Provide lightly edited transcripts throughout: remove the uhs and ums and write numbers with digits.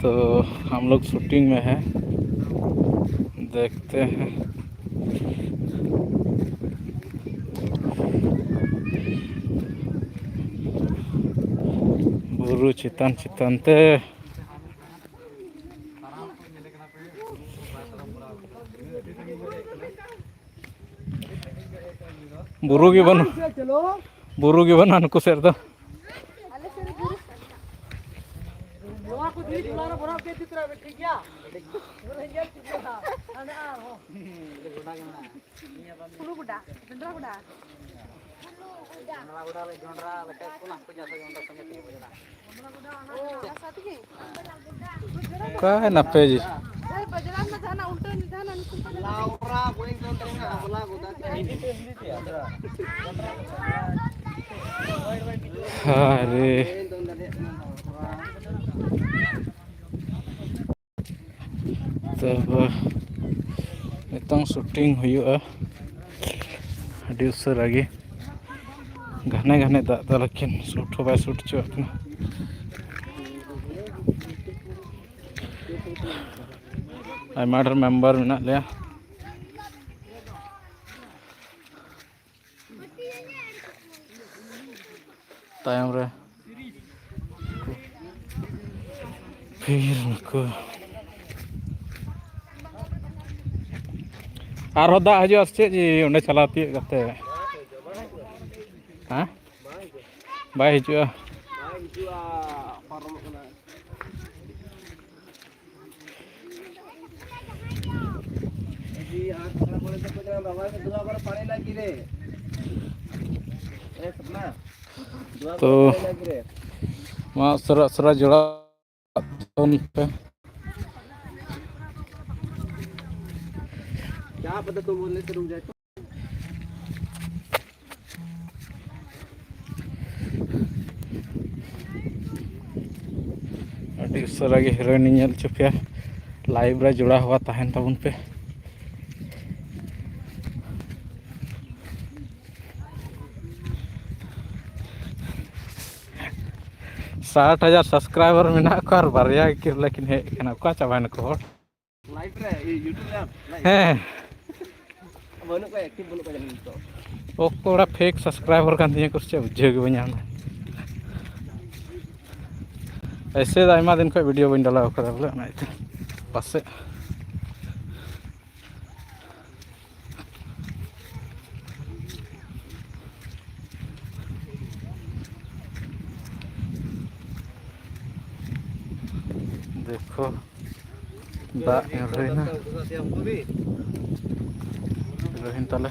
तो हम लोग शूटिंग में हैं, देखते हैं। बुरु चितान चितानते बुरु गे बना नुकु सेर दो का है नपे जी अरे तब नितों शूटिंग हुआ अभी उसरा गे घने घने दादा लेकिन शूट हो शूट चुना आयमा ढेर मेम्बर मेना लिया तायम रे फिर नको आर दा हजू चे जी उन्हें चला तीय करते हाँ बाय हिजुआ तो वहाँ सरा सरा जोड़ा पे क्या पता तुम बोलने से रुक जाए तो अभी सरा के हीरोइन नियल चुपिया लाइव रे जुड़ा हुआ तहन तबुन पे 60,000 सब्सक्राइबर मेना को और बारिया के लेकिन हे कना का चाबान को लाइव रे यूट्यूब रे हैं बनु को एक्टिव बनु को जानि तो ओकोड़ा फेक सब्सक्राइबर कान दिया कुछ बुझे के बन्या ऐसे आयमा दिन को वीडियो बन डाला कर बोले ना पासे देखो रोहिन तले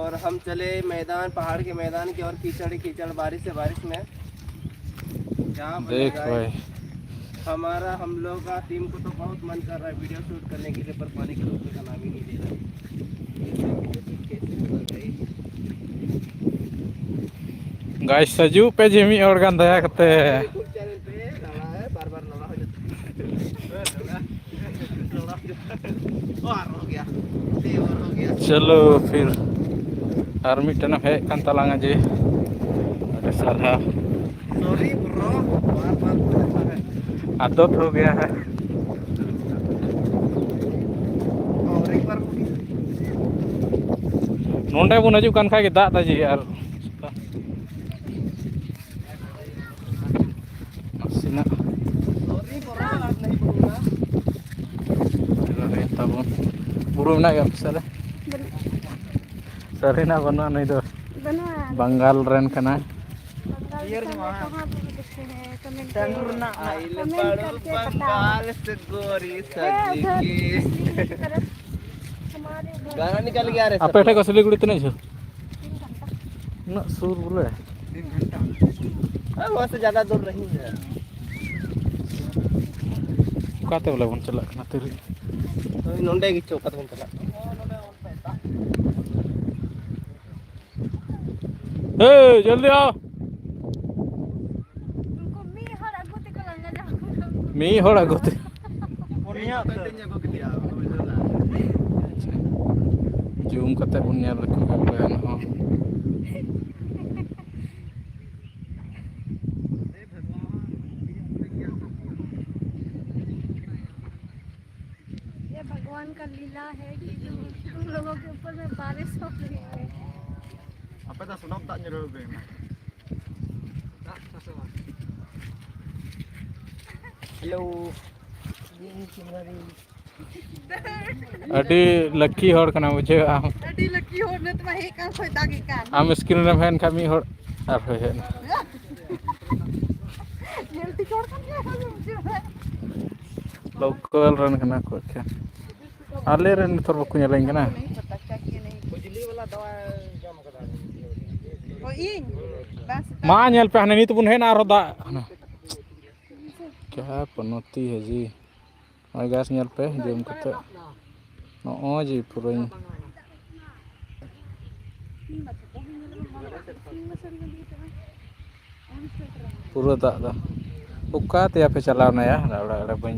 और हम चले मैदान पहाड़ के मैदान की और कीचड़ बारिश से बारिश में देख भाई हमारा हम लोग का टीम को तो बहुत मन कर रहा है वीडियो शूट करने के लिए पर पानी के रोकने का नाम ही नहीं दे रहा। गाइस सजू पे जिमी और गान दया करते बार-बार लड़ा हो गया चलो फिर आर्मी टन है कान तलांगा जी अरे साला सॉरी ब्रो बार-बार बोलता है आदत हो गया है और एक बार नोंडे बुन हजू कान खाए दादा जी यार मसीना सॉरी ब्रो आज नहीं बोलूंगा तबन बुरु ना गया सर सरीना बनवा नहीं तो बंगाल रेन कना यार कहां पे देखते हैं कमेंट तंगुरना आइल पड़ो बंगाल से गोरी सजी के गाना निकल गया रे आप एठे कसली गुड़ी तने छ ना सूर बोले 3 घंटा वहां से ज्यादा दूर नहीं है काते बोले बन चला ना तेरी नोंडे की चौकत बन चला ए जल्दी आओ तुमको मी होड़ा गोते जूम करते बुनिया रखो ना भगवान का लीला है कि तुम लोगों के ऊपर में बारिश हो रही है। Apa dah sunat tak nyuruh gue? Hello अडी लकी होड़ कना बुझे आम अड़ी लकी हो न तो वही काम कोई दागी काम आम स्क्रीन रे हेन का मी होड़ आर होय हेन जल्दी छोड़ कर मुझे लोकल रन कना को क्या आले रन तोर बकु nyalain kana नहीं पता क्या किए नहीं बिजली वाला दवा जम करा ओ इन बस मा nyel pe hana ni tu bun hen ar da क्या पनौती है जी और gas nyel pe jam kata no जी पूरा पूरा दा दा उका ते पे चलाव ना या रा रा बन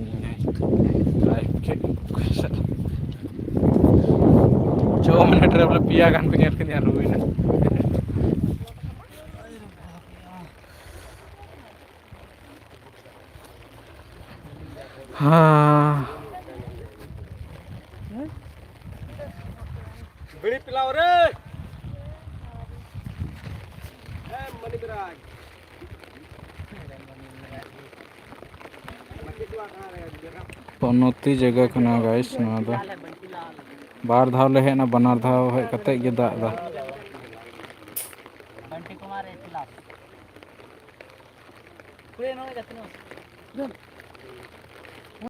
लाइव के जो मिनट रे बोले पिया गान पे nyel के या रुई ना हाँ बिड़ी पिलाओ रे मणिकराज पनौती जगह खना गाइस ना दा बार धाव ले है ना बनार धाव है कते गे दा दा बंटी कुमार है खिलाफ कुए नो गतनो